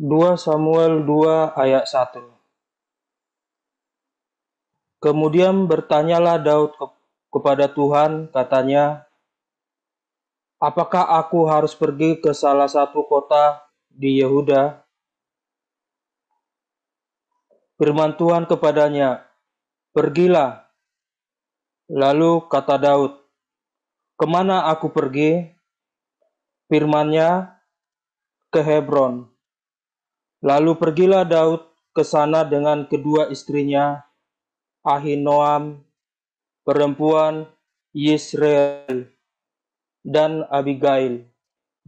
2 Samuel 2 ayat 1. Kemudian bertanyalah Daud kepada Tuhan, katanya, apakah aku harus pergi ke salah satu kota di Yehuda? Firman Tuhan kepadanya, pergilah. Lalu kata Daud, kemana aku pergi? Firman-Nya, ke Hebron. Lalu pergilah Daud ke sana dengan kedua istrinya, Ahinoam, perempuan Yisrael, dan Abigail,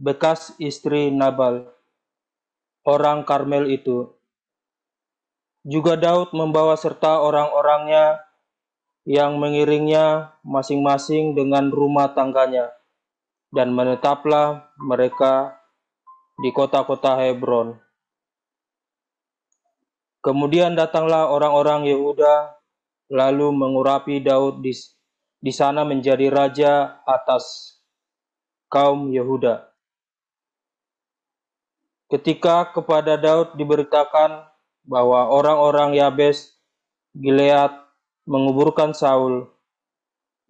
bekas istri Nabal, orang Karmel itu. Juga Daud membawa serta orang-orangnya yang mengiringnya masing-masing dengan rumah tangganya, dan menetaplah mereka di kota-kota Hebron. Kemudian datanglah orang-orang Yehuda, lalu mengurapi Daud di sana menjadi raja atas kaum Yehuda. Ketika kepada Daud diberitakan bahwa orang-orang Yabes Gilead menguburkan Saul,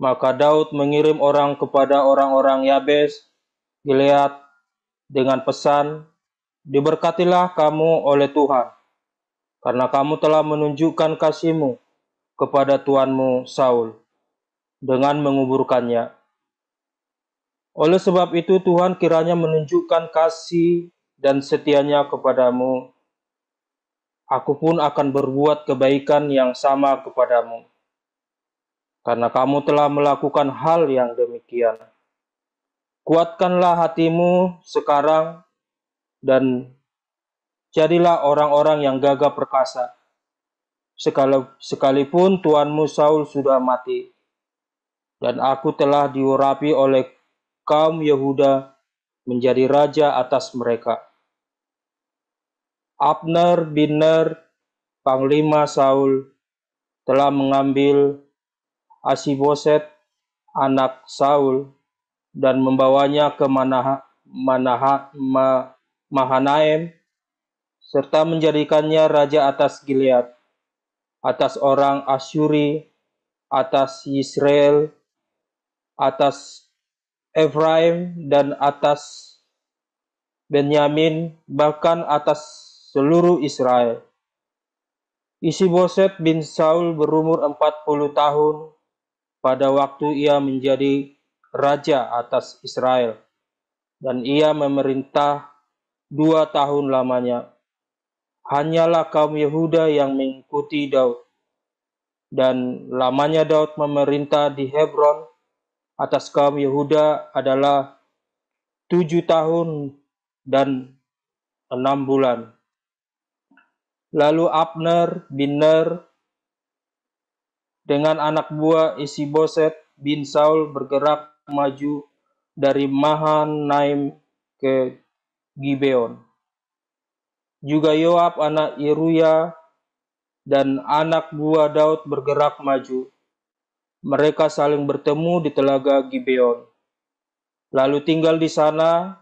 maka Daud mengirim orang kepada orang-orang Yabes Gilead dengan pesan, diberkatilah kamu oleh Tuhan, karena kamu telah menunjukkan kasih-Mu kepada tuanmu Saul dengan menguburkannya. Oleh sebab itu Tuhan kiranya menunjukkan kasih dan setianya kepadamu. Aku pun akan berbuat kebaikan yang sama kepadamu, karena kamu telah melakukan hal yang demikian. Kuatkanlah hatimu sekarang dan jadilah orang-orang yang gagah perkasa, sekalipun tuanmu Saul sudah mati, dan aku telah diurapi oleh kaum Yehuda menjadi raja atas mereka. Abner bin Ner, panglima Saul, telah mengambil Asiboset, anak Saul, dan membawanya ke Mahanaim, serta menjadikannya raja atas Gilead, atas orang Asyuri, atas Yisrael, atas Efraim, dan atas Benyamin, bahkan atas seluruh Israel. Isiboset bin Saul berumur 40 tahun pada waktu ia menjadi raja atas Israel, dan ia memerintah 2 tahun lamanya. Hanyalah kaum Yehuda yang mengikuti Daud, dan lamanya Daud memerintah di Hebron atas kaum Yehuda adalah 7 tahun dan 6 bulan. Lalu Abner bin Ner dengan anak buah Isiboset bin Saul bergerak maju dari Mahanaim ke Gibeon. Juga Yoab anak Yeruya dan anak buah Daud bergerak maju. Mereka saling bertemu di telaga Gibeon. Lalu tinggal di sana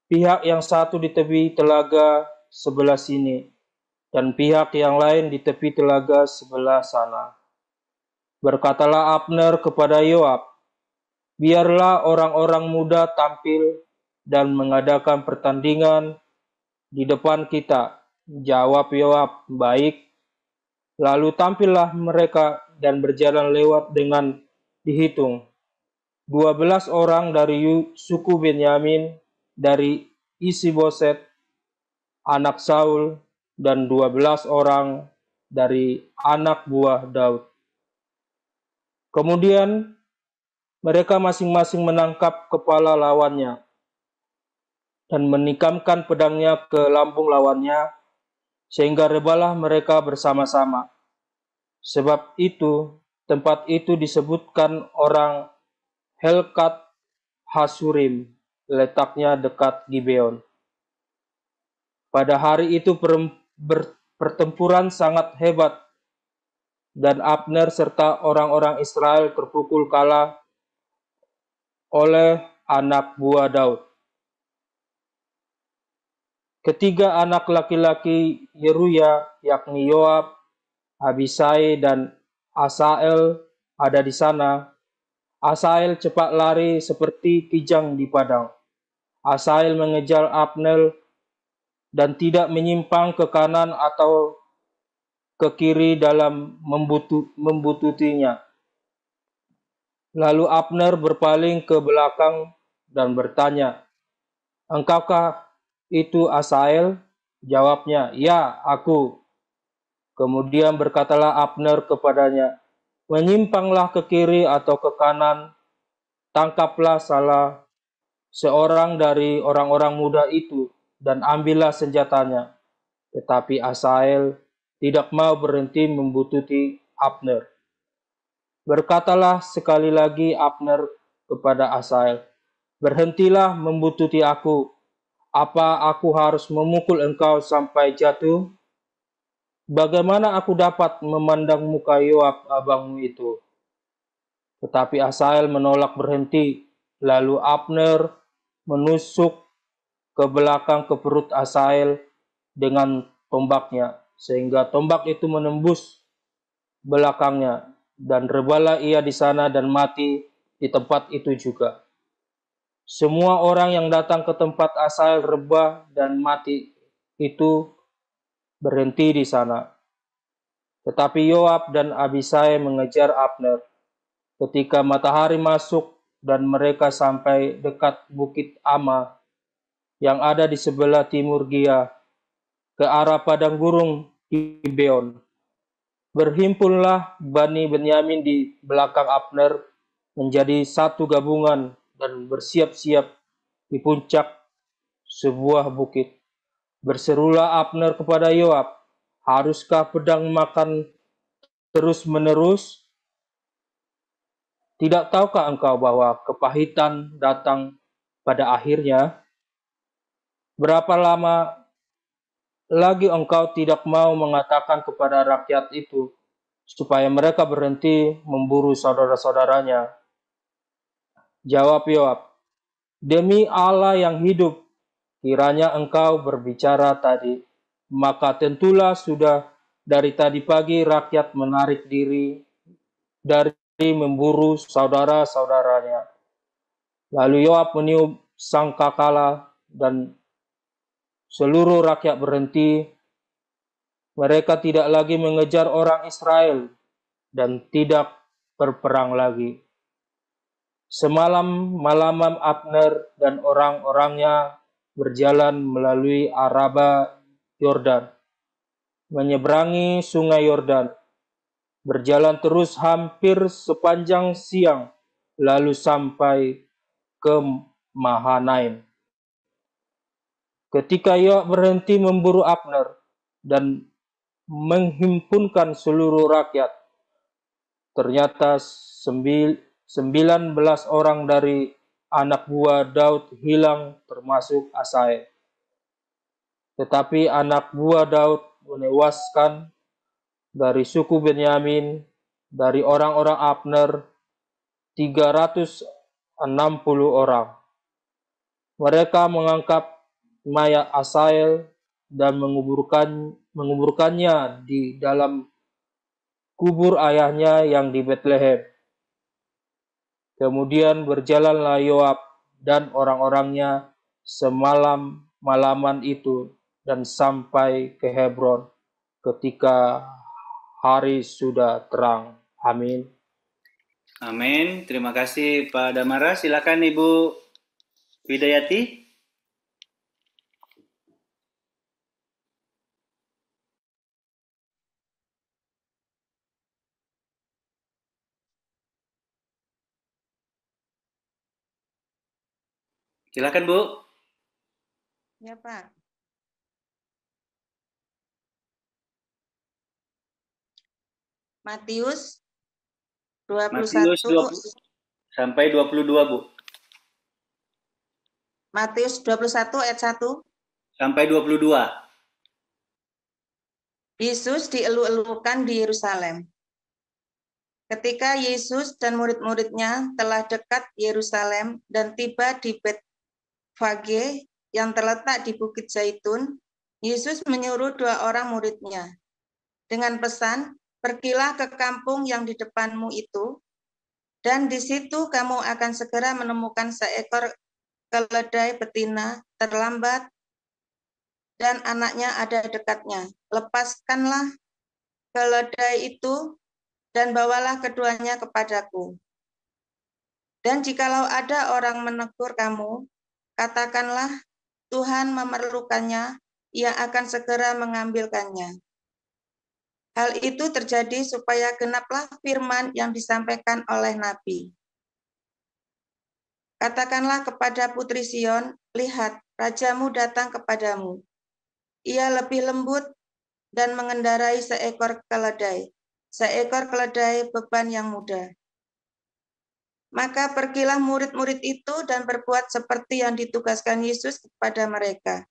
pihak yang satu di tepi telaga sebelah sini, dan pihak yang lain di tepi telaga sebelah sana. Berkatalah Abner kepada Yoab, biarlah orang-orang muda tampil dan mengadakan pertandingan di depan kita. Jawab Yoab, baik. Lalu tampillah mereka dan berjalan lewat dengan dihitung 12 orang dari suku Benyamin, dari Isiboset, anak Saul, dan 12 orang dari anak buah Daud. Kemudian mereka masing-masing menangkap kepala lawannya dan menikamkan pedangnya ke lambung lawannya, sehingga rebalah mereka bersama-sama. Sebab itu, tempat itu disebutkan orang Helkat Hasurim, letaknya dekat Gibeon. Pada hari itu pertempuran sangat hebat, dan Abner serta orang-orang Israel terpukul kalah oleh anak buah Daud. Ketiga anak laki-laki Yeruya, yakni Yoab, Abisai, dan Asael ada di sana. Asael cepat lari seperti kijang di padang. Asael mengejar Abner dan tidak menyimpang ke kanan atau ke kiri dalam membututinya. Lalu Abner berpaling ke belakang dan bertanya, "Engkaukah itu Asael?" Jawabnya, "Ya, aku." Kemudian berkatalah Abner kepadanya, "Menyimpanglah ke kiri atau ke kanan, tangkaplah salah seorang dari orang-orang muda itu, dan ambillah senjatanya." Tetapi Asael tidak mau berhenti membututi Abner. Berkatalah sekali lagi Abner kepada Asael, "Berhentilah membututi aku. Apa aku harus memukul engkau sampai jatuh? Bagaimana aku dapat memandang muka Yoab abangmu itu?" Tetapi Asael menolak berhenti. Lalu Abner menusuk ke belakang ke perut Asael dengan tombaknya, sehingga tombak itu menembus belakangnya, dan rebalah ia di sana dan mati di tempat itu juga. Semua orang yang datang ke tempat Asael rebah dan mati itu berhenti di sana. Tetapi Yoab dan Abisai mengejar Abner. Ketika matahari masuk dan mereka sampai dekat bukit Ama yang ada di sebelah timur Gia, ke arah padang gurung Gibeon, berhimpunlah Bani Benyamin di belakang Abner menjadi satu gabungan dan bersiap-siap di puncak sebuah bukit. Berserulah Abner kepada Yoab, "Haruskah pedang makan terus-menerus? Tidak tahukah engkau bahwa kepahitan datang pada akhirnya? Berapa lama lagi engkau tidak mau mengatakan kepada rakyat itu, supaya mereka berhenti memburu saudara-saudaranya?" Jawab Yoab, "Demi Allah yang hidup, kiranya engkau berbicara tadi, maka tentulah sudah dari tadi pagi rakyat menarik diri dari memburu saudara-saudaranya." Lalu Yoab meniup sangkakala dan seluruh rakyat berhenti. Mereka tidak lagi mengejar orang Israel dan tidak berperang lagi. Semalam malaman Abner dan orang-orangnya berjalan melalui Araba Yordan, menyeberangi sungai Yordan, berjalan terus hampir sepanjang siang, lalu sampai ke Mahanaim. Ketika Yoab berhenti memburu Abner dan menghimpunkan seluruh rakyat, ternyata 19 orang dari anak buah Daud hilang, termasuk Asai. Tetapi anak buah Daud menewaskan dari suku Benyamin, dari orang-orang Abner, 360 orang. Mereka mengangkat mayat Asael dan menguburkannya di dalam kubur ayahnya yang di Betlehem. Kemudian berjalanlah Yoab dan orang-orangnya malaman itu dan sampai ke Hebron ketika hari sudah terang. Amin. Amin. Terima kasih Pak Damara. Silakan Ibu Widayati. Silakan Bu. Ya Pak. Matius 21 sampai 22 Bu. Matius 21 ayat 1 sampai 22. Yesus dielu-elukan di Yerusalem. Ketika Yesus dan murid-muridnya telah dekat Yerusalem dan tiba di Betfage yang terletak di Bukit Zaitun, Yesus menyuruh 2 orang murid-Nya dengan pesan, "Pergilah ke kampung yang di depanmu itu, dan di situ kamu akan segera menemukan seekor keledai betina terlambat dan anaknya ada dekatnya. Lepaskanlah keledai itu dan bawalah keduanya kepadaku. Dan jikalau ada orang menegur kamu, katakanlah, Tuhan memerlukannya, ia akan segera mengambilkannya." Hal itu terjadi supaya genaplah firman yang disampaikan oleh Nabi. "Katakanlah kepada Putri Sion, lihat, rajamu datang kepadamu. Ia lebih lembut dan mengendarai seekor keledai beban yang mudah." Maka pergilah murid-murid itu dan berbuat seperti yang ditugaskan Yesus kepada mereka.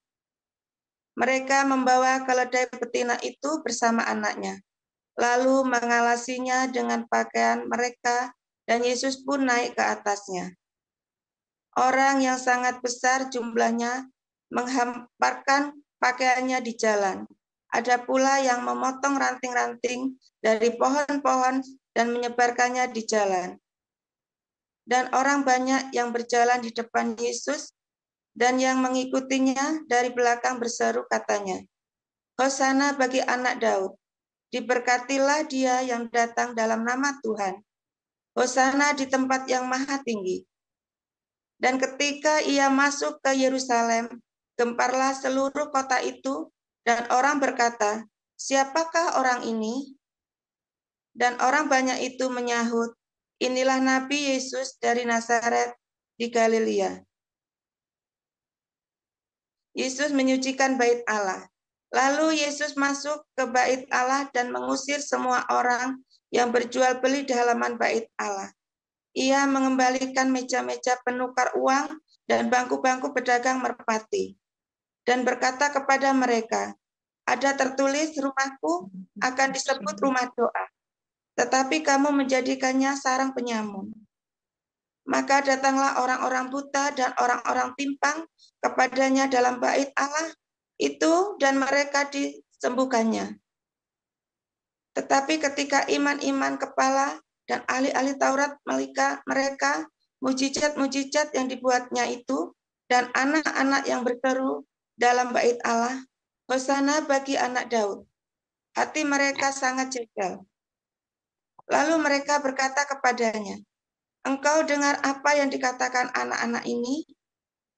Mereka membawa keledai betina itu bersama anaknya, lalu mengalasinya dengan pakaian mereka, dan Yesus pun naik ke atasnya. Orang yang sangat besar jumlahnya menghamparkan pakaiannya di jalan. Ada pula yang memotong ranting-ranting dari pohon-pohon dan menyebarkannya di jalan. Dan orang banyak yang berjalan di depan Yesus dan yang mengikutinya dari belakang berseru katanya, "Hosana bagi anak Daud, diberkatilah dia yang datang dalam nama Tuhan. Hosana di tempat yang maha tinggi." Dan ketika ia masuk ke Yerusalem, gemparlah seluruh kota itu, dan orang berkata, "Siapakah orang ini?" Dan orang banyak itu menyahut, "Inilah Nabi Yesus dari Nazaret di Galilea." Yesus menyucikan bait Allah. Lalu Yesus masuk ke bait Allah dan mengusir semua orang yang berjual beli di halaman bait Allah. Ia mengembalikan meja-meja penukar uang dan bangku-bangku pedagang merpati, dan berkata kepada mereka, "Ada tertulis, rumahku akan disebut rumah doa, tetapi kamu menjadikannya sarang penyamun." Maka datanglah orang-orang buta dan orang-orang timpang kepadanya dalam bait Allah itu, dan mereka disembuhkannya. Tetapi ketika iman-iman kepala dan ahli-ahli Taurat mereka mujizat-mujizat yang dibuatnya itu, dan anak-anak yang berseru dalam bait Allah, "Hosana bagi anak Daud," hati mereka sangat jengkel. Lalu mereka berkata kepadanya, "Engkau dengar apa yang dikatakan anak-anak ini?"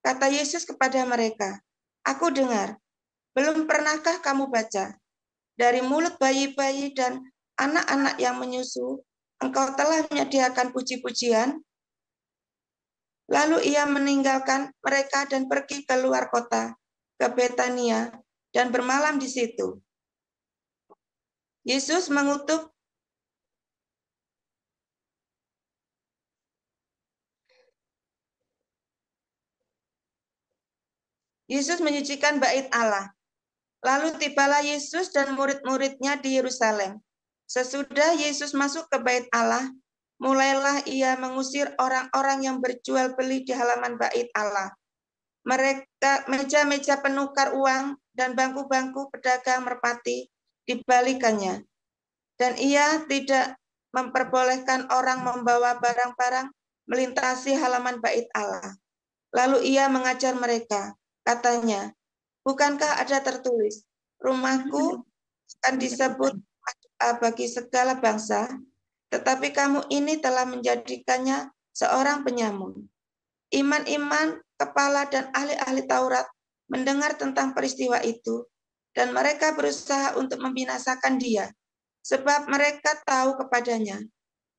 Kata Yesus kepada mereka, "Aku dengar. Belum pernahkah kamu baca? Dari mulut bayi-bayi dan anak-anak yang menyusu, engkau telah menyediakan puji-pujian." Lalu ia meninggalkan mereka dan pergi ke luar kota, ke Betania, dan bermalam di situ. Yesus menyucikan bait Allah. Lalu tibalah Yesus dan murid-muridnya di Yerusalem. Sesudah Yesus masuk ke bait Allah, mulailah ia mengusir orang-orang yang berjual beli di halaman bait Allah. Mereka meja-meja penukar uang dan bangku-bangku pedagang merpati dibalikannya. Dan ia tidak memperbolehkan orang membawa barang-barang melintasi halaman bait Allah. Lalu ia mengajar mereka, katanya, "Bukankah ada tertulis, rumahku akan disebut bagi segala bangsa, tetapi kamu ini telah menjadikannya seorang penyamun." Iman-iman kepala dan ahli-ahli Taurat mendengar tentang peristiwa itu, dan mereka berusaha untuk membinasakan dia, sebab mereka tahu kepadanya.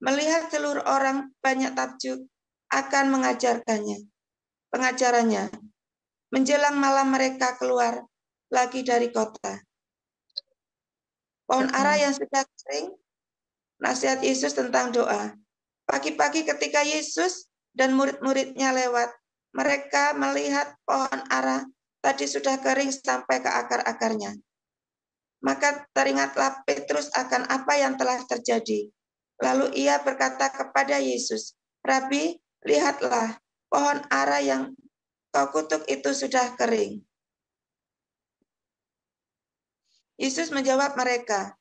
Melihat seluruh orang banyak takjub akan pengajarannya. Menjelang malam mereka keluar lagi dari kota. Pohon ara yang sudah kering, nasihat Yesus tentang doa. Pagi-pagi ketika Yesus dan murid-muridnya lewat, mereka melihat pohon ara tadi sudah kering sampai ke akar-akarnya. Maka teringatlah Petrus akan apa yang telah terjadi. Lalu ia berkata kepada Yesus, "Rabi, lihatlah pohon ara yang kau kutuk itu sudah kering. Yesus menjawab mereka,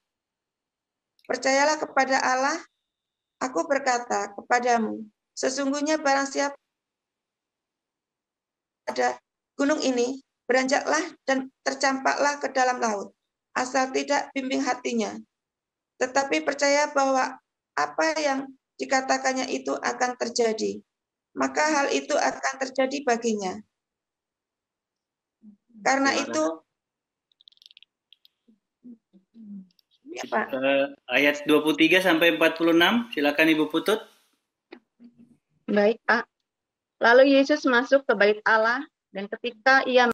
percayalah kepada Allah, aku berkata kepadamu, sesungguhnya barang siapa pada gunung ini, beranjaklah dan tercampaklah ke dalam laut, asal tidak bimbing hatinya, tetapi percaya bahwa apa yang dikatakannya itu akan terjadi, maka hal itu akan terjadi baginya. Karena itu, ya Pak. Ayat 23 sampai 46, silakan Ibu Putut. Baik, Pak. Lalu Yesus masuk ke bait Allah, dan ketika ia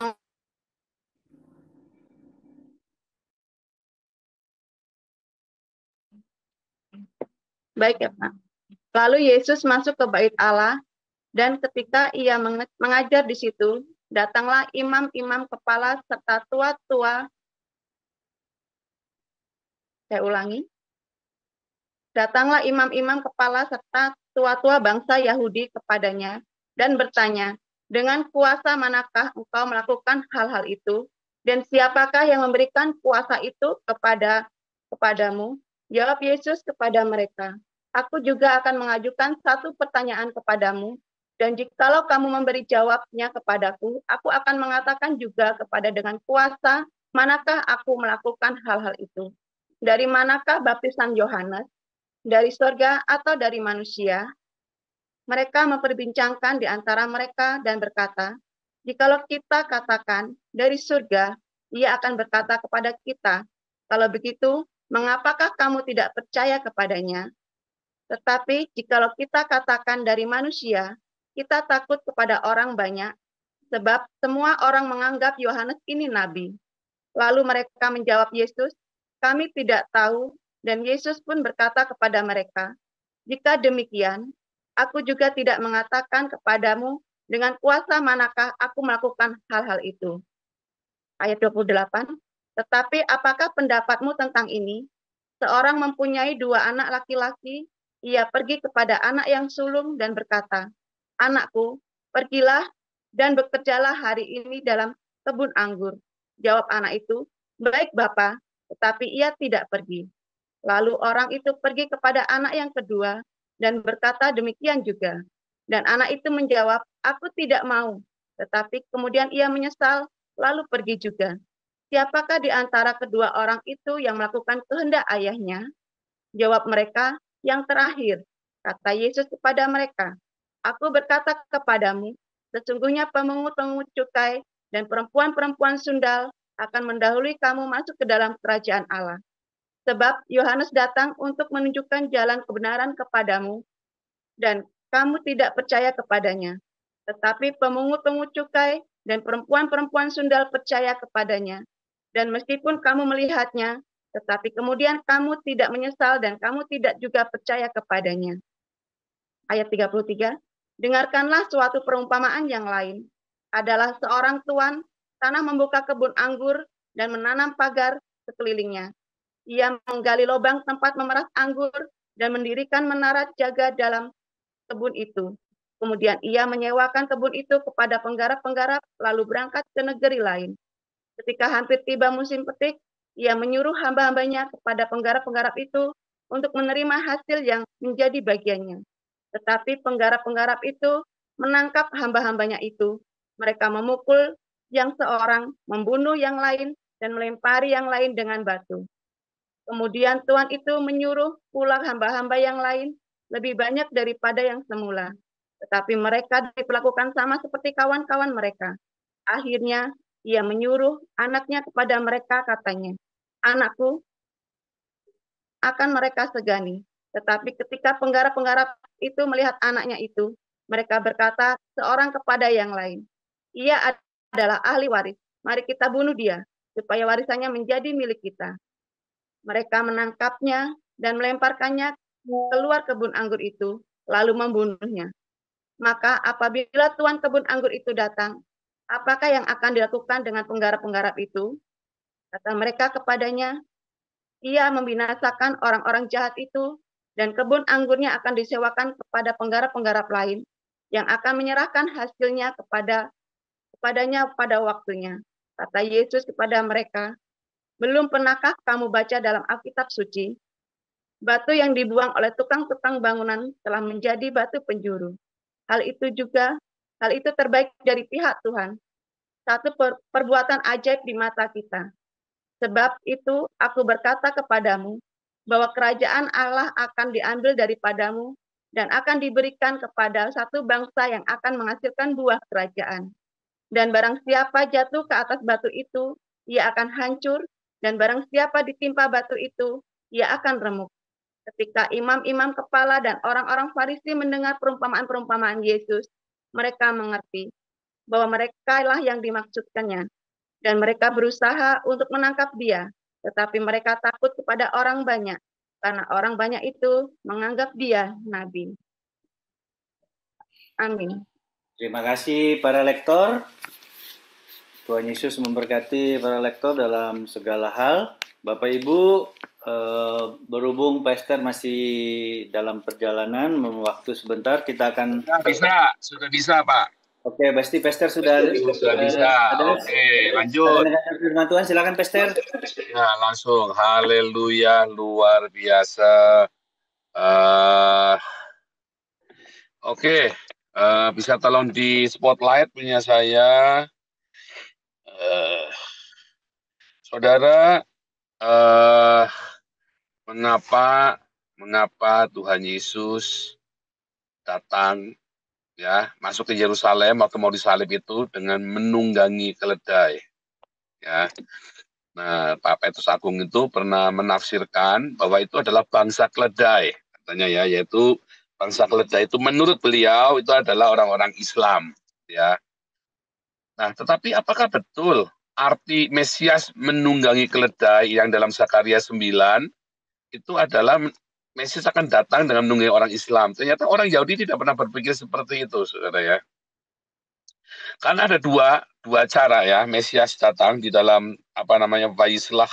Baik ya, Pak. Lalu Yesus masuk ke bait Allah, dan ketika ia mengajar di situ, datanglah imam-imam kepala serta tua-tua. Saya ulangi. Datanglah imam-imam kepala serta tua-tua bangsa Yahudi kepadanya dan bertanya, dengan kuasa manakah engkau melakukan hal-hal itu? Dan siapakah yang memberikan kuasa itu kepadamu? Jawab Yesus kepada mereka, aku juga akan mengajukan satu pertanyaan kepadamu, dan jikalau kamu memberi jawabnya kepadaku, aku akan mengatakan juga dengan kuasa manakah aku melakukan hal-hal itu. Dari manakah baptisan Yohanes? Dari surga atau dari manusia? Mereka memperbincangkan di antara mereka dan berkata, jikalau kita katakan dari surga, ia akan berkata kepada kita, kalau begitu, mengapakah kamu tidak percaya kepadanya? Tetapi jikalau kita katakan dari manusia, kita takut kepada orang banyak, sebab semua orang menganggap Yohanes ini nabi. Lalu mereka menjawab Yesus, kami tidak tahu. Dan Yesus pun berkata kepada mereka, jika demikian, aku juga tidak mengatakan kepadamu dengan kuasa manakah aku melakukan hal-hal itu. Ayat 28, tetapi apakah pendapatmu tentang ini? Seorang mempunyai 2 anak laki-laki, ia pergi kepada anak yang sulung dan berkata, anakku, pergilah dan bekerjalah hari ini dalam kebun anggur. Jawab anak itu, baik Bapa, tetapi ia tidak pergi. Lalu orang itu pergi kepada anak yang kedua dan berkata demikian juga. Dan anak itu menjawab, aku tidak mau. Tetapi kemudian ia menyesal, lalu pergi juga. Siapakah di antara kedua orang itu yang melakukan kehendak ayahnya? Jawab mereka, yang terakhir. Kata Yesus kepada mereka, aku berkata kepadamu, sesungguhnya pemungut-pemungut cukai dan perempuan-perempuan sundal akan mendahului kamu masuk ke dalam kerajaan Allah. Sebab Yohanes datang untuk menunjukkan jalan kebenaran kepadamu, dan kamu tidak percaya kepadanya. Tetapi pemungut-pemungut cukai dan perempuan-perempuan sundal percaya kepadanya. Dan meskipun kamu melihatnya, tetapi kemudian kamu tidak menyesal dan kamu tidak juga percaya kepadanya. Ayat 33, dengarkanlah suatu perumpamaan yang lain. Adalah seorang tuan, tanah membuka kebun anggur dan menanam pagar sekelilingnya. Ia menggali lubang tempat memeras anggur dan mendirikan menara jaga dalam kebun itu. Kemudian ia menyewakan kebun itu kepada penggarap-penggarap, lalu berangkat ke negeri lain. Ketika hampir tiba musim petik, ia menyuruh hamba-hambanya kepada penggarap-penggarap itu untuk menerima hasil yang menjadi bagiannya. Tetapi penggarap-penggarap itu menangkap hamba-hambanya itu. Mereka memukul yang seorang, membunuh yang lain, dan melempari yang lain dengan batu. Kemudian Tuhan itu menyuruh pulang hamba-hamba yang lain lebih banyak daripada yang semula. Tetapi mereka diperlakukan sama seperti kawan-kawan mereka. Akhirnya ia menyuruh anaknya kepada mereka, katanya, anakku, akan mereka segani. Tetapi ketika penggarap-penggarap itu melihat anaknya itu, mereka berkata seorang kepada yang lain, ia adalah ahli waris, mari kita bunuh dia, supaya warisannya menjadi milik kita. Mereka menangkapnya dan melemparkannya keluar kebun anggur itu, lalu membunuhnya. Maka apabila tuan kebun anggur itu datang, apakah yang akan dilakukan dengan penggarap-penggarap itu? Kata mereka kepadanya, ia membinasakan orang-orang jahat itu, dan kebun anggurnya akan disewakan kepada penggarap-penggarap lain, yang akan menyerahkan hasilnya kepada kepadanya pada waktunya. Kata Yesus kepada mereka, belum pernahkah kamu baca dalam Alkitab suci? Batu yang dibuang oleh tukang-tukang bangunan telah menjadi batu penjuru. Hal itu terbaik dari pihak Tuhan. Satu perbuatan ajaib di mata kita. Sebab itu aku berkata kepadamu, bahwa kerajaan Allah akan diambil daripadamu dan akan diberikan kepada satu bangsa yang akan menghasilkan buah kerajaan. Dan barang siapa jatuh ke atas batu itu, ia akan hancur, dan barang siapa ditimpa batu itu, ia akan remuk. Ketika imam-imam kepala dan orang-orang Farisi mendengar perumpamaan-perumpamaan Yesus, mereka mengerti bahwa mereka lah yang dimaksudkannya, dan mereka berusaha untuk menangkap dia, tetapi mereka takut kepada orang banyak, karena orang banyak itu menganggap dia nabi. Amin. Terima kasih para lektor. Tuhan Yesus memberkati para lektor dalam segala hal. Bapak Ibu, berhubung Pastor masih dalam perjalanan, waktu sebentar kita akan... Sudah bisa Pak. Oke, pasti Pastor sudah bisa. Oke, lanjut. Firman Tuhan, silakan Pastor. Ya, langsung. Haleluya, luar biasa. Oke, bisa tolong di spotlight punya saya. Saudara, mengapa Tuhan Yesus datang, ya, masuk ke Yerusalem waktu mau disalib itu dengan menunggangi keledai, ya. Nah, Pak Petrus Agung itu pernah menafsirkan bahwa itu adalah bangsa keledai, katanya ya, yaitu bangsa keledai itu menurut beliau itu adalah orang-orang Islam, ya. Nah, tetapi apakah betul arti Mesias menunggangi keledai yang dalam Zakaria 9 itu adalah Mesias akan datang dengan menunggangi orang Islam? Ternyata orang Yahudi tidak pernah berpikir seperti itu, saudara ya. Karena ada dua cara ya Mesias datang di dalam Vayislah,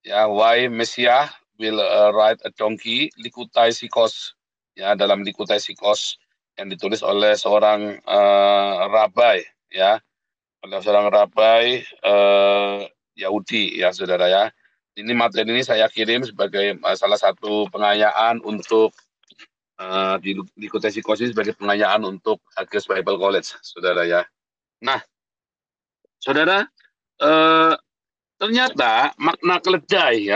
ya, why Messiah will ride a donkey, Likutai Sikos, ya, dalam Likutai Sikos yang ditulis oleh seorang rabai, ya, oleh seorang rabai Yahudi, ya, saudara ya. Ini materi ini saya kirim sebagai salah satu pengayaan untuk di Likutai Sikos ini sebagai pengayaan untuk Hagios Bible College, saudara ya. Nah, saudara, ternyata makna keledai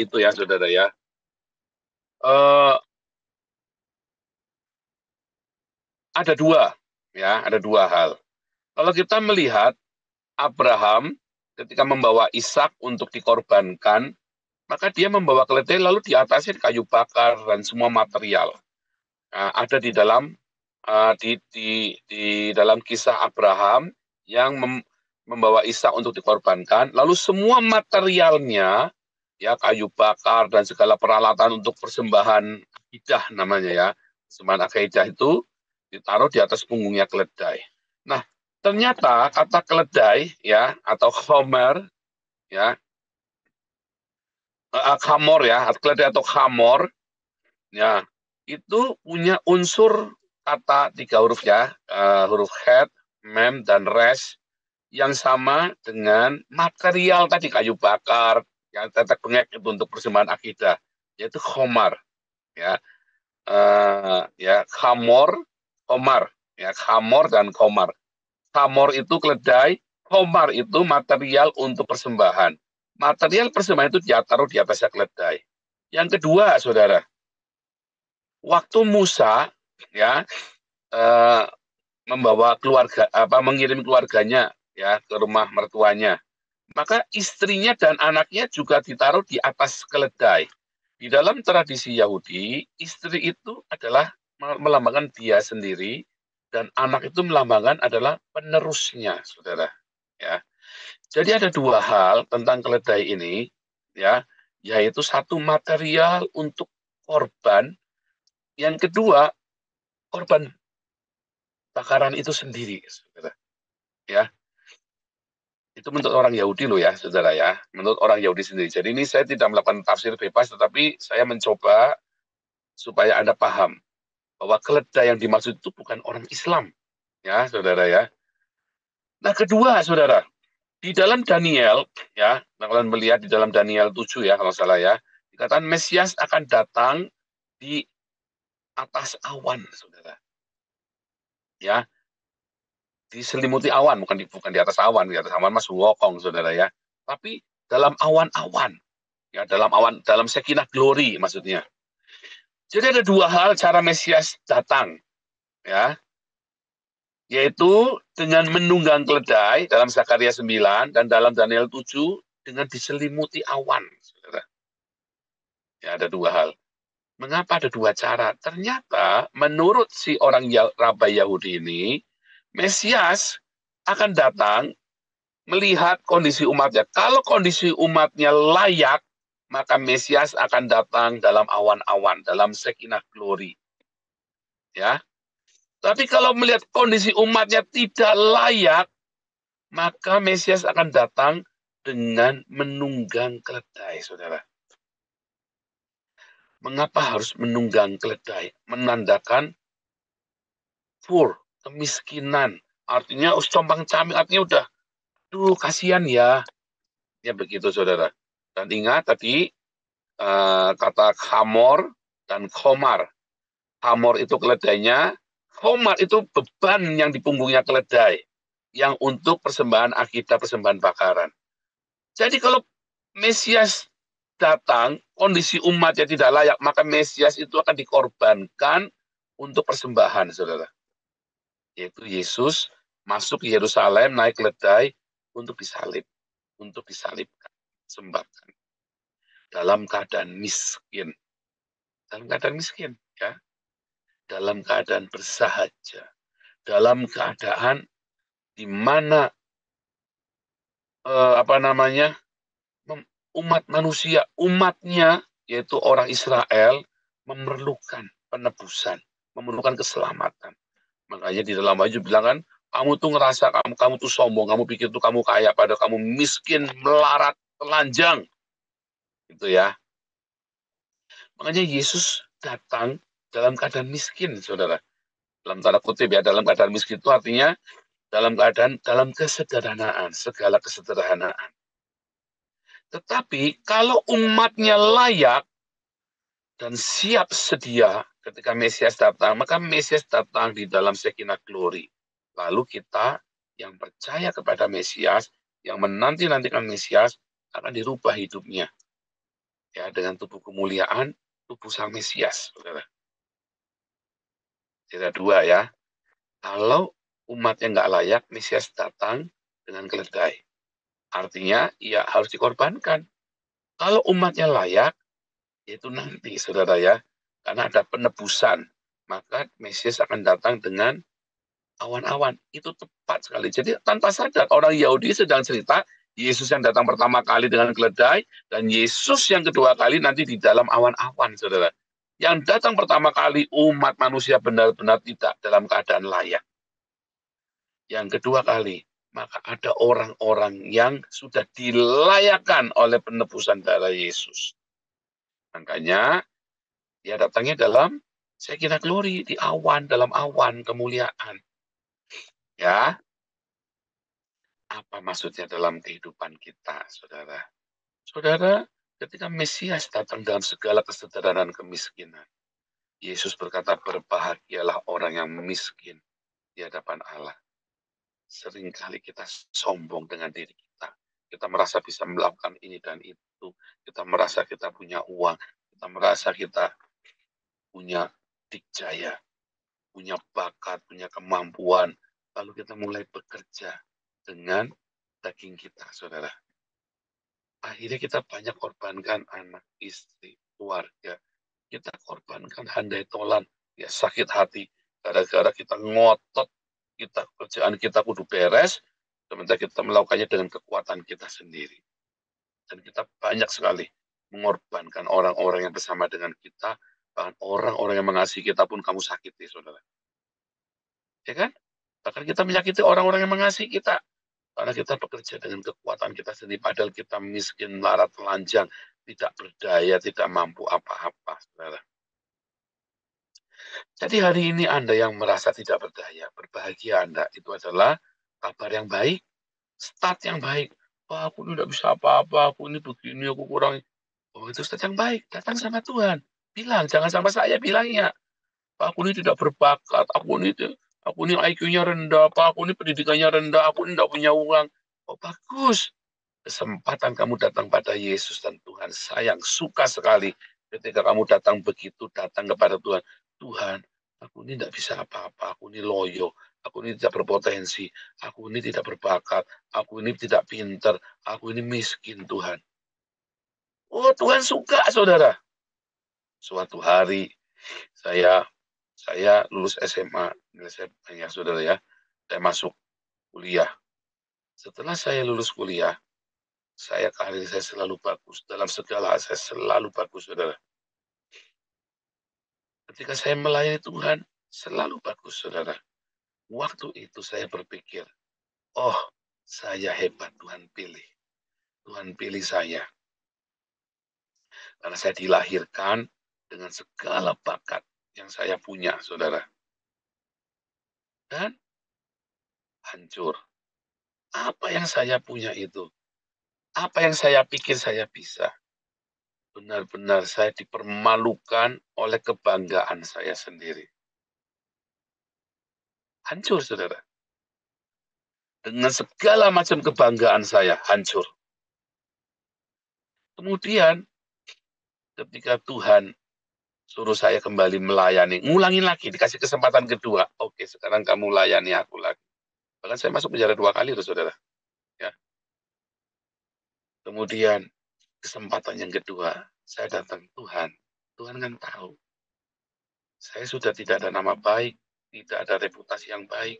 itu ya, saudara ya, ada dua hal. Kalau kita melihat Abraham ketika membawa Ishak untuk dikorbankan, maka dia membawa keledai lalu di atasnya kayu bakar dan semua material. Nah, ada di dalam di dalam kisah Abraham yang membawa Ishak untuk dikorbankan, lalu semua materialnya, ya, kayu bakar dan segala peralatan untuk persembahan akidah namanya ya, persembahan akidah itu ditaruh di atas punggungnya keledai. Nah, ternyata kata keledai, ya, atau khomer, ya, khamor, ya, keledai atau khamor, ya, itu punya unsur kata 3 huruf, ya, huruf het, mem, dan res, yang sama dengan material tadi, kayu bakar, yang tetek bengek itu untuk persembahan akidah, yaitu khomar, ya, ya, khamor, khomar, ya, khamor dan khomar. Khamor itu keledai, khomar itu material untuk persembahan. Material persembahan itu ditaruh di atasnya keledai. Yang kedua, saudara, waktu Musa, ya, membawa keluarga, mengirim keluarganya, ya, ke rumah mertuanya, maka istrinya dan anaknya juga ditaruh di atas keledai. Di dalam tradisi Yahudi, istri itu adalah melambangkan dia sendiri, dan anak itu melambangkan adalah penerusnya, saudara. Ya, jadi ada dua hal tentang keledai ini, ya, yaitu satu material untuk korban, yang kedua korban bakaran itu sendiri, saudara. Ya, itu menurut orang Yahudi loh ya, saudara ya, menurut orang Yahudi sendiri. Jadi ini saya tidak melakukan tafsir bebas, tetapi saya mencoba supaya Anda paham bahwa keledai yang dimaksud itu bukan orang Islam, ya, saudara ya. Nah, kedua, saudara, di dalam Daniel, ya, kalian melihat di dalam Daniel 7 ya, kalau salah ya, dikatakan Mesias akan datang di atas awan, saudara. Ya, diselimuti awan, bukan di atas awan masih wokong, saudara ya. Tapi dalam awan-awan, ya, dalam Shekinah glory maksudnya. Jadi ada dua hal cara Mesias datang, ya, yaitu dengan menunggang keledai dalam Zakaria 9 dan dalam Daniel 7 dengan diselimuti awan, saudara. Ya, ada dua hal. Mengapa ada dua cara? Ternyata menurut si orang Rabai Yahudi ini, Mesias akan datang melihat kondisi umatnya. Kalau kondisi umatnya layak, maka Mesias akan datang dalam awan-awan, dalam Shekinah glory. Ya. Tapi kalau melihat kondisi umatnya tidak layak, maka Mesias akan datang dengan menunggang keledai, saudara. Mengapa harus menunggang keledai? Menandakan poor, kemiskinan. Artinya compang camping, artinya udah, kasihan ya. Ya begitu, saudara. Dan ingat tadi kata Hamor dan Khomar. Hamor itu keledainya, Khomar itu beban yang di punggungnya keledai, yang untuk persembahan akidah, persembahan bakaran. Jadi kalau Mesias datang, kondisi umatnya tidak layak, maka Mesias itu akan dikorbankan untuk persembahan, saudara. Yaitu Yesus masuk ke Yerusalem, naik keledai untuk disalib, untuk disalibkan, sembahkan. Dalam keadaan miskin. Dalam keadaan miskin, ya. Dalam keadaan bersahaja. Dalam keadaan di mana umat manusia, umatnya yaitu orang Israel memerlukan penebusan, memerlukan keselamatan. Makanya di dalam Wahyu bilang kan, kamu tuh ngerasa kamu tuh sombong, kamu pikir tuh kamu kaya, padahal kamu miskin, melarat, telanjang. Gitu ya. Makanya Yesus datang dalam keadaan miskin, saudara. Dalam tanda kutip ya, dalam keadaan miskin itu artinya dalam kesederhanaan, segala kesederhanaan. Tetapi kalau umatnya layak dan siap sedia ketika Mesias datang, maka Mesias datang di dalam Shekinah glory. Lalu kita yang percaya kepada Mesias, yang menanti-nantikan Mesias, akan dirubah hidupnya. Ya, dengan tubuh kemuliaan, tubuh sang Mesias, saudara. Tidak dua ya. Kalau umatnya nggak layak, Mesias datang dengan keledai. Artinya, ia harus dikorbankan. Kalau umatnya layak, yaitu nanti, saudara ya, karena ada penebusan, maka Mesias akan datang dengan awan-awan. Itu tepat sekali. Jadi tanpa sadar, orang Yahudi sedang cerita, Yesus yang datang pertama kali dengan keledai, dan Yesus yang kedua kali nanti di dalam awan-awan, saudara. Yang datang pertama kali, umat manusia benar-benar tidak dalam keadaan layak. Yang kedua kali, maka ada orang-orang yang sudah dilayakkan oleh penebusan darah Yesus. Makanya dia datangnya dalam Shekinah glory, di awan, dalam awan kemuliaan. Ya, apa maksudnya dalam kehidupan kita, saudara? Saudara, ketika Mesias datang dalam segala kesederhanaan kemiskinan, Yesus berkata, berbahagialah orang yang miskin di hadapan Allah. Seringkali kita sombong dengan diri kita. Kita merasa bisa melakukan ini dan itu. Kita merasa kita punya uang. Kita merasa kita punya dikjaya, punya bakat, punya kemampuan. Lalu kita mulai bekerja dengan daging kita, saudara. Akhirnya kita banyak korbankan anak, istri, keluarga. Kita korbankan handai tolan, ya sakit hati. Gara-gara kita ngotot, kerjaan kita kudu beres, sementara kita melakukannya dengan kekuatan kita sendiri. Dan kita banyak sekali mengorbankan orang-orang yang bersama dengan kita, bahkan orang-orang yang mengasihi kita pun kamu sakiti, saudara. Ya kan? Bahkan kita menyakiti orang-orang yang mengasihi kita, karena kita bekerja dengan kekuatan kita sendiri, padahal kita miskin, melarat, telanjang, tidak berdaya, tidak mampu apa-apa, saudara. Jadi hari ini Anda yang merasa tidak berdaya, berbahagia Anda, itu adalah kabar yang baik, start yang baik. Wah, aku ini tidak bisa apa-apa, aku ini begini, aku kurang. Oh, itu start yang baik, datang sama Tuhan. Bilang, jangan sama saya, bilangnya. Pak, aku ini tidak berbakat, aku ini IQ-nya rendah, Pak, aku ini pendidikannya rendah, aku ini tidak punya uang. Oh, bagus. Kesempatan kamu datang pada Yesus dan Tuhan sayang, suka sekali ketika kamu datang begitu, datang kepada Tuhan. Tuhan, aku ini tidak bisa apa-apa, aku ini loyo, aku ini tidak berpotensi, aku ini tidak berbakat, aku ini tidak pinter, aku ini miskin Tuhan. Oh, Tuhan suka, saudara. Suatu hari saya lulus SMA, ya saudara ya, saya masuk kuliah. Setelah saya lulus kuliah, karir saya selalu bagus. Dalam segala hal saya selalu bagus, saudara. Ketika saya melayani Tuhan, selalu bagus, saudara. Waktu itu saya berpikir, oh, saya hebat, Tuhan pilih. Tuhan pilih saya. Karena saya dilahirkan dengan segala bakat yang saya punya, saudara. Dan hancur. Apa yang saya punya itu? Apa yang saya pikir saya bisa? Benar-benar saya dipermalukan oleh kebanggaan saya sendiri. Hancur, saudara. Dengan segala macam kebanggaan saya, hancur. Kemudian, ketika Tuhan suruh saya kembali melayani, ngulangin lagi, dikasih kesempatan kedua. Oke, sekarang kamu layani aku lagi. Bahkan saya masuk penjara 2 kali, saudara. Ya. Kemudian, kesempatan yang kedua, saya datang, Tuhan kan tahu. Saya sudah tidak ada nama baik, tidak ada reputasi yang baik,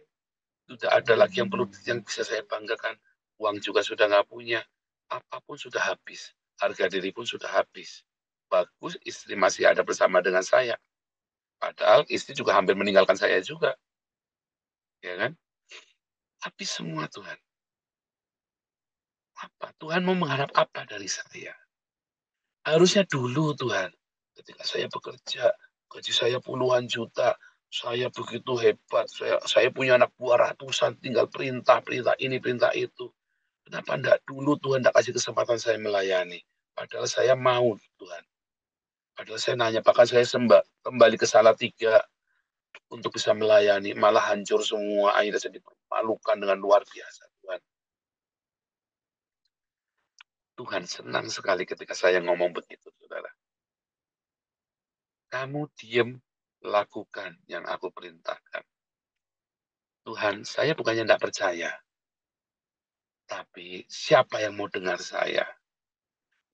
tidak ada lagi yang bisa saya banggakan. Uang juga sudah nggak punya, apapun sudah habis, harga diri pun sudah habis. Bagus, istri masih ada bersama dengan saya. Padahal istri juga hampir meninggalkan saya juga, ya kan? Habis semua Tuhan. Apa? Tuhan mau mengharap apa dari saya? Harusnya dulu Tuhan, ketika saya bekerja, gaji saya puluhan juta, saya begitu hebat, saya punya anak buah ratusan, tinggal perintah ini, perintah itu. Kenapa enggak dulu Tuhan enggak kasih kesempatan saya melayani? Padahal saya mau Tuhan. Padahal saya nanya, bahkan saya kembali ke Salatiga untuk bisa melayani, malah hancur semua, akhirnya saya dipermalukan dengan luar biasa Tuhan. Tuhan senang sekali ketika saya ngomong begitu, saudara. Kamu diem, lakukan yang aku perintahkan. Tuhan, saya bukannya tidak percaya. Tapi siapa yang mau dengar saya?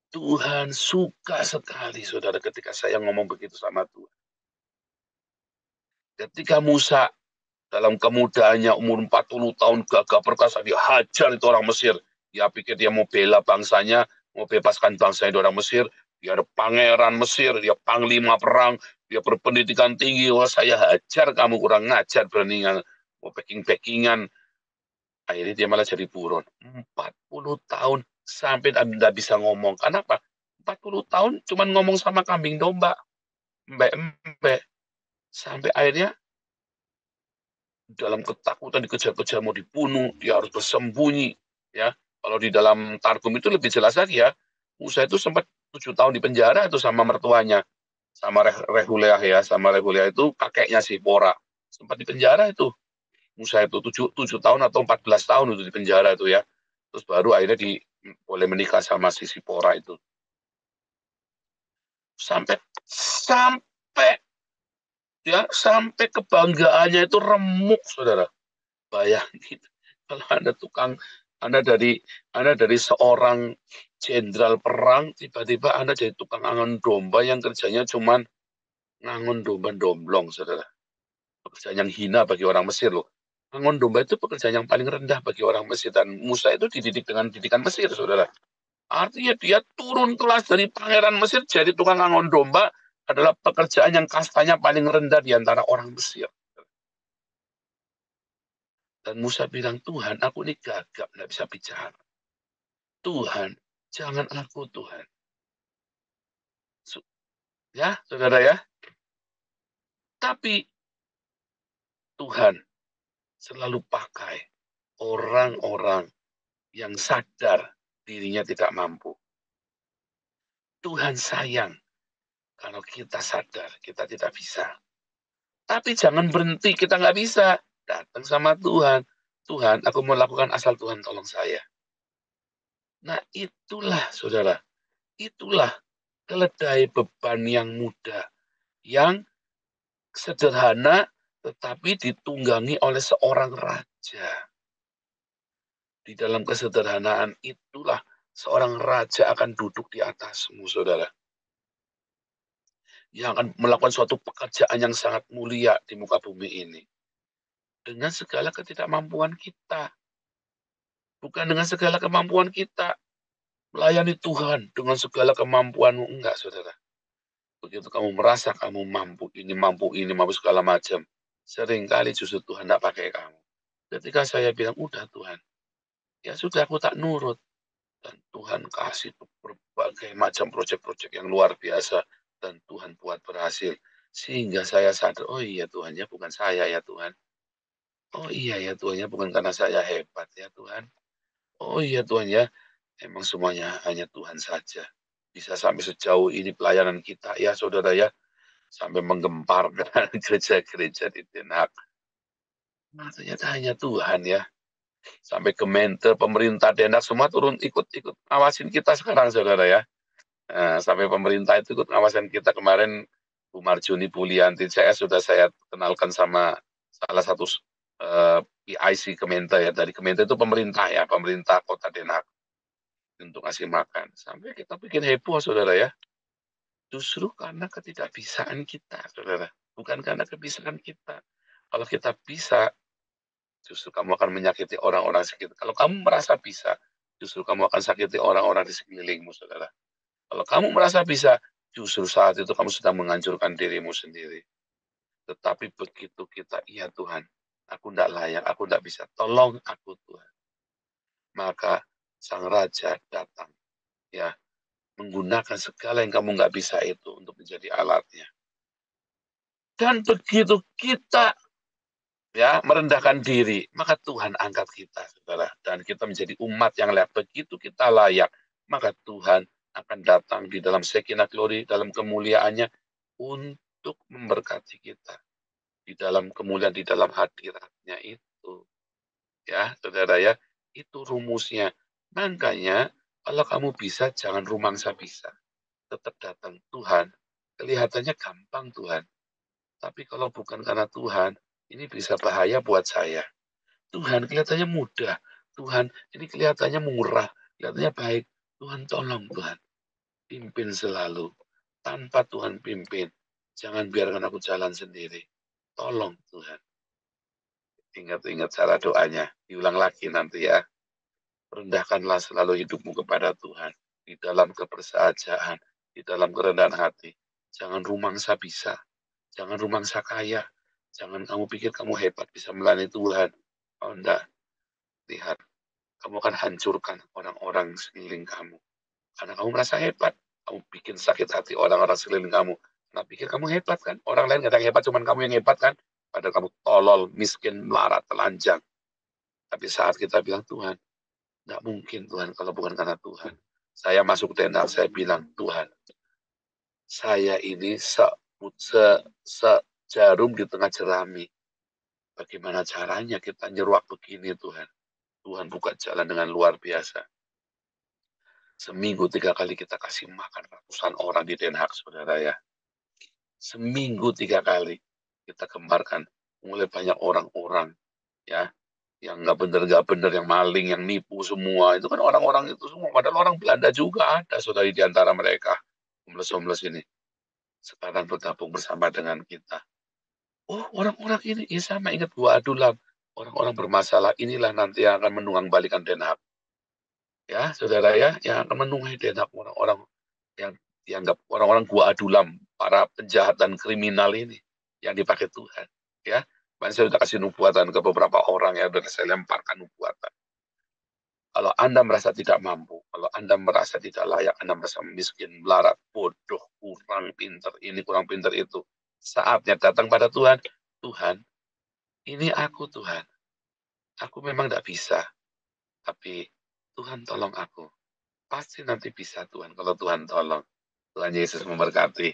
Tuhan suka sekali, saudara, ketika saya ngomong begitu sama Tuhan. Ketika Musa dalam kemudaannya umur 40 tahun gagah perkasa, dia hajar itu orang Mesir. Dia pikir dia mau bela bangsanya, mau bebaskan bangsanya dari orang Mesir. Dia ada pangeran Mesir, dia panglima perang, dia berpendidikan tinggi. Wah, saya hajar kamu, kurang ngajar, berani mau packing-packingan. Akhirnya dia malah jadi buron. 40 tahun sampai tidak bisa ngomong. Kenapa? 40 tahun cuma ngomong sama kambing domba. Mbak. Sampai akhirnya dalam ketakutan dikejar-kejar mau dibunuh, dia harus bersembunyi. Ya, kalau di dalam Targum itu lebih jelas lagi ya. Musa itu sempat 7 tahun di penjara itu sama mertuanya, sama Rehuleah ya, sama Rehuleah itu kakeknya si Pora. Sempat di penjara itu. Musa itu 7 tahun atau 14 tahun itu di penjara itu ya. Terus baru akhirnya boleh menikah sama si Sipora itu. Sampai kebanggaannya itu remuk, saudara. Bayangin kalau Anda dari seorang jenderal perang, tiba-tiba Anda jadi tukang angon domba yang kerjanya cuman ngangon domba domblong, saudara. Pekerjaan yang hina bagi orang Mesir loh. Angon domba itu pekerjaan yang paling rendah bagi orang Mesir, dan Musa itu dididik dengan didikan Mesir, saudara. Artinya dia turun kelas dari pangeran Mesir jadi tukang angon domba adalah pekerjaan yang kastanya paling rendah di antara orang Mesir. Dan Musa bilang, Tuhan, aku ini gagap, nggak bisa bicara. Tuhan, jangan aku, Tuhan. Ya, saudara ya. Tapi Tuhan selalu pakai orang-orang yang sadar dirinya tidak mampu. Tuhan sayang kalau kita sadar kita tidak bisa. Tapi jangan berhenti kita nggak bisa. Datang sama Tuhan. Tuhan, aku mau lakukan asal Tuhan tolong saya. Nah itulah saudara, itulah keledai beban yang mudah, yang sederhana tetapi ditunggangi oleh seorang raja. Di dalam kesederhanaan itulah seorang raja akan duduk di atasmu, saudara. Yang akan melakukan suatu pekerjaan yang sangat mulia di muka bumi ini. Dengan segala ketidakmampuan kita. Bukan dengan segala kemampuan kita. Melayani Tuhan dengan segala kemampuanmu. Enggak, saudara. Begitu kamu merasa kamu mampu mampu segala macam. Seringkali justru Tuhan tidak pakai kamu. Ketika saya bilang, udah Tuhan. Ya sudah, aku tak nurut. Dan Tuhan kasih berbagai macam proyek-proyek yang luar biasa. Dan Tuhan buat berhasil. Sehingga saya sadar, oh iya Tuhan ya, bukan saya ya Tuhan. Oh iya ya Tuhan ya, bukan karena saya hebat ya Tuhan. Oh iya Tuhan ya, emang semuanya hanya Tuhan saja. Bisa sampai sejauh ini pelayanan kita ya saudara ya. Sampai menggemparkan gereja-gereja di Den Haag. Nah, ternyata hanya Tuhan ya. Sampai Kementerian pemerintah Den Haag semua turun ikut ngawasin kita sekarang saudara ya. Nah, sampai pemerintah itu ikut ngawasin kita kemarin. Bu Marjuni Bulianti saya sudah saya kenalkan sama salah satu PIC Kementerian ya. Dari Kementerian itu pemerintah ya, pemerintah kota Den Haag untuk ngasih makan. Sampai kita bikin heboh saudara ya. Justru karena ketidakbisaan kita saudara. Bukan karena kebisaan kita. Kalau kita bisa, justru kamu akan menyakiti orang-orang sekitar. Kalau kamu merasa bisa, justru kamu akan sakiti orang-orang di sekelilingmu, saudara. Kalau kamu merasa bisa, justru saat itu kamu sedang menghancurkan dirimu sendiri. Tetapi begitu kita, iya Tuhan, aku tidak layak, aku tidak bisa, tolong aku Tuhan. Maka sang raja datang, ya, menggunakan segala yang kamu nggak bisa itu untuk menjadi alatnya. Dan begitu kita ya merendahkan diri, maka Tuhan angkat kita, saudara, dan kita menjadi umat yang layak. Begitu kita layak, maka Tuhan akan datang di dalam Shekinah Glory, dalam kemuliaannya untuk memberkati kita di dalam kemuliaan, di dalam hadiratnya itu, ya, saudara ya, itu rumusnya. Makanya kalau kamu bisa, jangan rumangsa bisa, tetap datang Tuhan. Kelihatannya gampang Tuhan, tapi kalau bukan karena Tuhan, ini bisa bahaya buat saya. Tuhan kelihatannya mudah. Tuhan ini kelihatannya murah. Kelihatannya baik. Tuhan tolong Tuhan. Pimpin selalu. Tanpa Tuhan pimpin. Jangan biarkan aku jalan sendiri. Tolong Tuhan. Ingat-ingat cara doanya. Diulang lagi nanti ya. Rendahkanlah selalu hidupmu kepada Tuhan. Di dalam kebersahajaan. Di dalam kerendahan hati. Jangan rumangsa bisa. Jangan rumangsa kaya. Jangan kamu pikir kamu hebat bisa melayani Tuhan. Oh enggak. Lihat, kamu akan hancurkan orang-orang sekeliling kamu. Karena kamu merasa hebat. Kamu bikin sakit hati orang-orang sekeliling kamu. Karena pikir kamu hebat kan. Orang lain gak ada yang hebat, cuman kamu yang hebat kan. Padahal kamu tolol, miskin, melarat, telanjang. Tapi saat kita bilang Tuhan, gak mungkin Tuhan kalau bukan karena Tuhan. Saya masuk Den Haag, saya bilang Tuhan, saya ini jarum di tengah jerami. Bagaimana caranya kita nyeruak begini Tuhan? Tuhan buka jalan dengan luar biasa. Seminggu 3 kali kita kasih makan ratusan orang di Den Haag, saudara ya. Seminggu 3 kali kita gembarkan. Mulai banyak orang-orang ya yang nggak bener, yang maling, yang nipu semua. Itu kan orang-orang itu semua. Padahal orang Belanda juga ada, saudara, di antara mereka. Homeless ini. Sekarang bergabung bersama dengan kita. Oh, orang-orang ini ya sama ingat Gua Adulam. Orang-orang bermasalah inilah nanti yang akan menunggang balikan Den Haag. Ya, saudara ya, yang akan menunggangi Den Haag orang-orang yang dianggap orang-orang Gua Adulam, para penjahat dan kriminal ini yang dipakai Tuhan. Ya, saya sudah kasih nubuatan ke beberapa orang ya, sudah saya lemparkan nubuatan. Kalau Anda merasa tidak mampu, kalau Anda merasa tidak layak, Anda merasa miskin, melarat, bodoh, kurang pinter ini, kurang pinter itu, saatnya datang pada Tuhan. Tuhan, ini aku Tuhan. Aku memang tidak bisa, tapi Tuhan tolong aku. Pasti nanti bisa Tuhan, kalau Tuhan tolong. Tuhan Yesus memberkati.